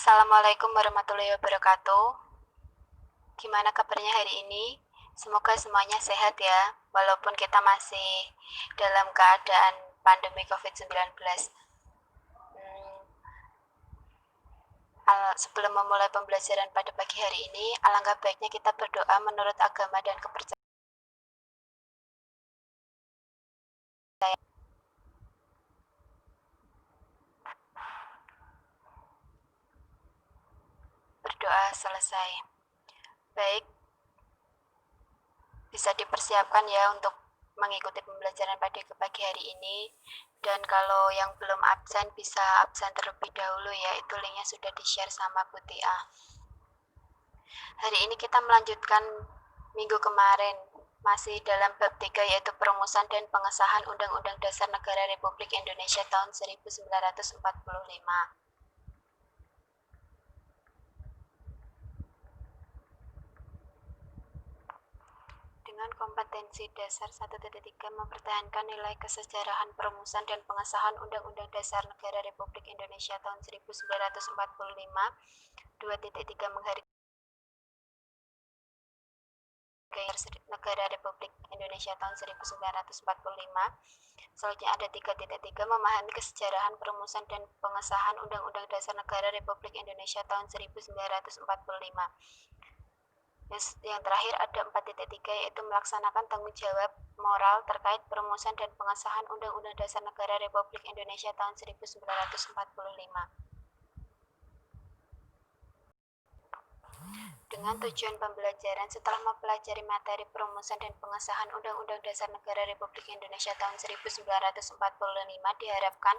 Assalamualaikum warahmatullahi wabarakatuh. Gimana kabarnya hari ini? Semoga semuanya sehat ya, walaupun kita masih dalam keadaan pandemi COVID-19. Sebelum memulai pembelajaran pada pagi hari ini, alangkah baiknya kita berdoa menurut agama dan kepercayaan. Berdoa selesai. Baik, bisa dipersiapkan ya untuk mengikuti pembelajaran pada pagi hari ini. Dan kalau yang belum absen bisa absen terlebih dahulu ya, itu linknya sudah di-share sama Bu Tia. Hari ini kita melanjutkan minggu kemarin, masih dalam bab 3 yaitu perumusan dan pengesahan Undang-Undang Dasar Negara Republik Indonesia tahun 1945. Dengan kompetensi dasar 1.3 mempertahankan nilai kesejarahan perumusan dan pengesahan Undang-Undang Dasar Negara Republik Indonesia tahun 1945, 2.3 menghargai Negara Republik Indonesia tahun 1945. Selanjutnya ada 3.3 memahami kesejarahan perumusan dan pengesahan Undang-Undang Dasar Negara Republik Indonesia tahun 1945. Yang terakhir ada 4.3 yaitu melaksanakan tanggung jawab moral terkait perumusan dan pengesahan Undang-Undang Dasar Negara Republik Indonesia tahun 1945. Dengan tujuan pembelajaran setelah mempelajari materi perumusan dan pengesahan Undang-Undang Dasar Negara Republik Indonesia tahun 1945, diharapkan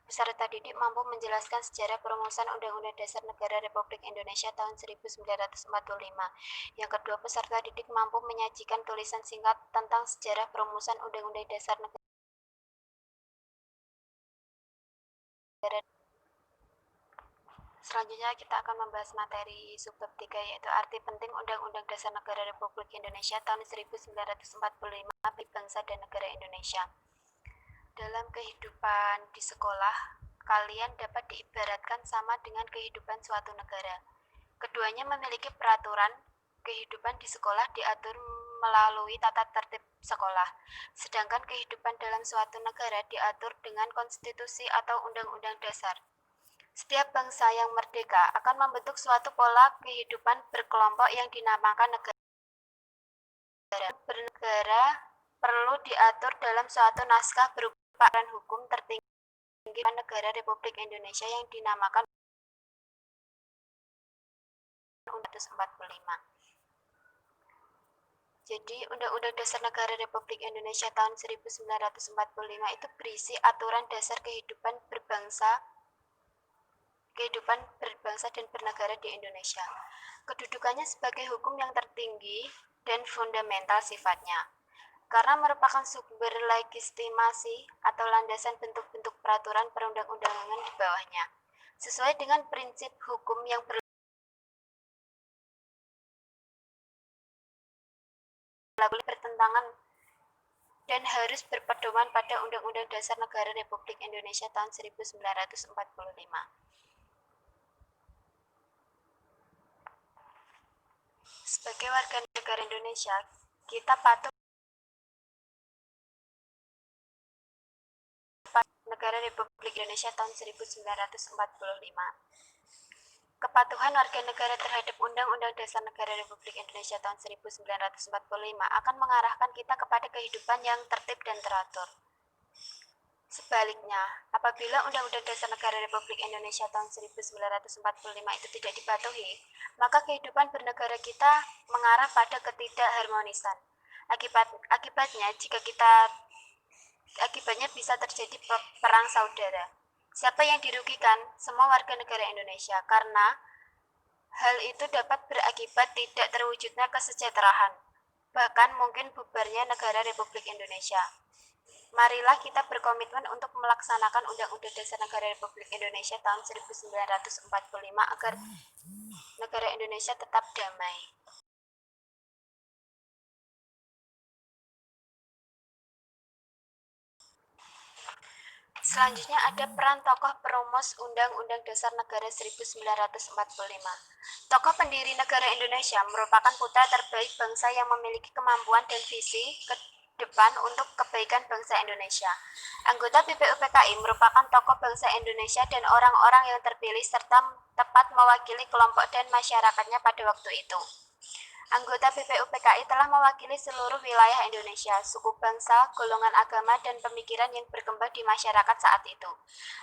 peserta didik mampu menjelaskan sejarah perumusan Undang-Undang Dasar Negara Republik Indonesia tahun 1945. Yang kedua, peserta didik mampu menyajikan tulisan singkat tentang sejarah perumusan Undang-Undang Dasar Negara. Selanjutnya kita akan membahas materi subbab 3 yaitu arti penting Undang-Undang Dasar Negara Republik Indonesia tahun 1945 bagi bangsa dan negara Indonesia. Dalam kehidupan di sekolah, kalian dapat diibaratkan sama dengan kehidupan suatu negara. Keduanya memiliki peraturan. Kehidupan di sekolah diatur melalui tata tertib sekolah, sedangkan kehidupan dalam suatu negara diatur dengan konstitusi atau undang-undang dasar. Setiap bangsa yang merdeka akan membentuk suatu pola kehidupan berkelompok yang dinamakan negara. Bernegara perlu diatur dalam suatu naskah berupa hukum tertinggi negara Republik Indonesia yang dinamakan Undang-Undang 45. Jadi Undang-Undang Dasar Negara Republik Indonesia tahun 1945 itu berisi aturan dasar kehidupan berbangsa dan bernegara di Indonesia. Kedudukannya sebagai hukum yang tertinggi dan fundamental sifatnya, karena merupakan sumber legitimasi atau landasan bentuk-bentuk peraturan perundang-undangan di bawahnya, sesuai dengan prinsip hukum yang berlaku bertentangan dan harus berpedoman pada Undang-Undang Dasar Negara Republik Indonesia tahun 1945. Sebagai warga negara Indonesia, kita patuh Negara Republik Indonesia tahun 1945. Kepatuhan warga negara terhadap Undang-Undang Dasar Negara Republik Indonesia tahun 1945 akan mengarahkan kita kepada kehidupan yang tertib dan teratur. Sebaliknya, apabila Undang-Undang Dasar Negara Republik Indonesia tahun 1945 itu tidak dipatuhi, maka kehidupan bernegara kita mengarah pada ketidakharmonisan. Akibatnya bisa terjadi perang saudara. Siapa yang dirugikan? Semua warga negara Indonesia, karena hal itu dapat berakibat tidak terwujudnya kesejahteraan, bahkan mungkin bubarnya negara Republik Indonesia. Marilah kita berkomitmen untuk melaksanakan Undang-Undang Dasar Negara Republik Indonesia tahun 1945 agar negara Indonesia tetap damai. Selanjutnya ada peran tokoh perumus Undang-Undang Dasar Negara 1945. Tokoh pendiri negara Indonesia merupakan putra terbaik bangsa yang memiliki kemampuan dan visi ke depan untuk kebaikan bangsa Indonesia. Anggota BPUPKI merupakan tokoh bangsa Indonesia dan orang-orang yang terpilih serta tepat mewakili kelompok dan masyarakatnya pada waktu itu. Anggota BPUPKI telah mewakili seluruh wilayah Indonesia, suku bangsa, golongan agama, dan pemikiran yang berkembang di masyarakat saat itu.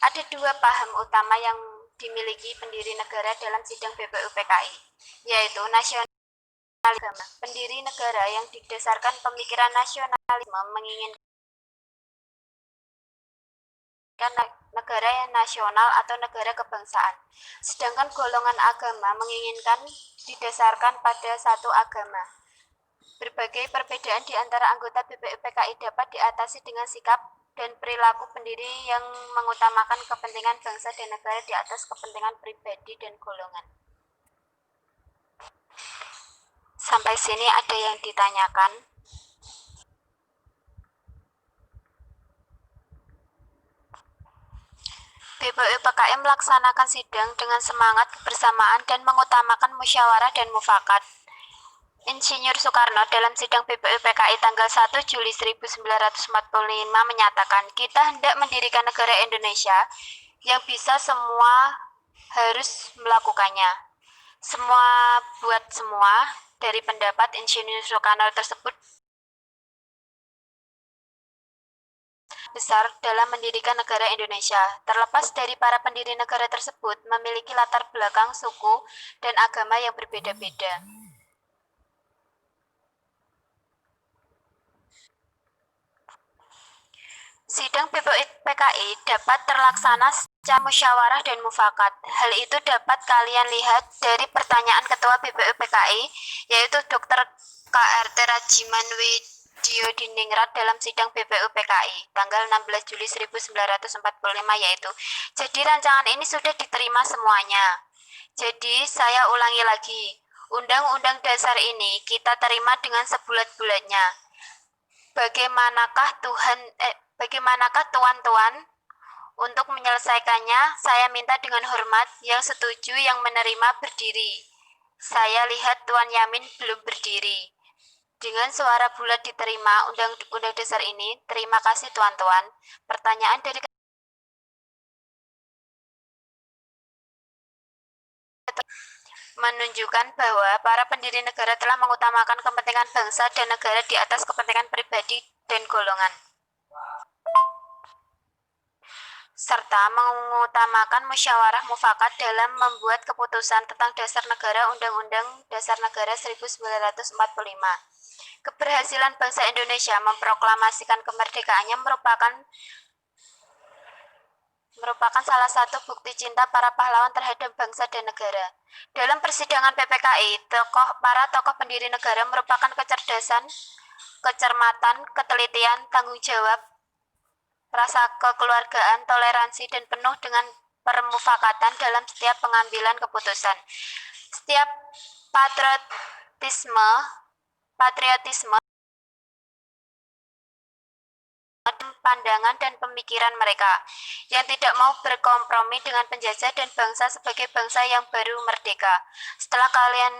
Ada dua paham utama yang dimiliki pendiri negara dalam sidang BPUPKI, yaitu nasionalisme. Pendiri negara yang didasarkan pemikiran nasionalisme menginginkan negara yang nasional atau negara kebangsaan. Sedangkan golongan agama menginginkan didasarkan pada satu agama. Berbagai perbedaan di antara anggota BPUPKI dapat diatasi dengan sikap dan perilaku pendiri yang mengutamakan kepentingan bangsa dan negara di atas kepentingan pribadi dan golongan. Sampai sini ada yang ditanyakan? BPUPKI melaksanakan sidang dengan semangat kebersamaan dan mengutamakan musyawarah dan mufakat. Insinyur Soekarno dalam sidang BPUPKI tanggal 1 Juli 1945 menyatakan, kita hendak mendirikan negara Indonesia yang bisa semua harus melakukannya. Semua buat semua, dari pendapat Insinyur Soekarno tersebut besar dalam mendirikan negara Indonesia. Terlepas dari para pendiri negara tersebut memiliki latar belakang suku dan agama yang berbeda-beda. Sidang BPUPKI dapat terlaksana secara musyawarah dan mufakat. Hal itu dapat kalian lihat dari pertanyaan Ketua BPUPKI, yaitu Dr. KRT Rajiman Widyodiningrat dalam sidang BPUPKI tanggal 16 Juli 1945, yaitu, jadi rancangan ini sudah diterima semuanya. Jadi saya ulangi lagi, Undang-Undang Dasar ini kita terima dengan sebulat-bulatnya. Bagaimanakah tuan-tuan untuk menyelesaikannya? Saya minta dengan hormat, yang setuju yang menerima berdiri. Saya lihat Tuan Yamin belum berdiri. Dengan suara bulat diterima Undang-Undang Dasar ini. Terima kasih tuan-tuan. Pertanyaan dari menunjukkan bahwa para pendiri negara telah mengutamakan kepentingan bangsa dan negara di atas kepentingan pribadi dan golongan, serta mengutamakan musyawarah mufakat dalam membuat keputusan tentang dasar negara. Undang-Undang Dasar Negara 1945. Keberhasilan bangsa Indonesia memproklamasikan kemerdekaannya merupakan salah satu bukti cinta para pahlawan terhadap bangsa dan negara. Dalam persidangan PPKI, para tokoh pendiri negara merupakan kecerdasan, kecermatan, ketelitian, tanggung jawab, rasa kekeluargaan, toleransi, dan penuh dengan permufakatan dalam setiap pengambilan keputusan. Setiap patriotisme pandangan dan pemikiran mereka, yang tidak mau berkompromi dengan penjajah dan bangsa sebagai bangsa yang baru merdeka. Setelah kalian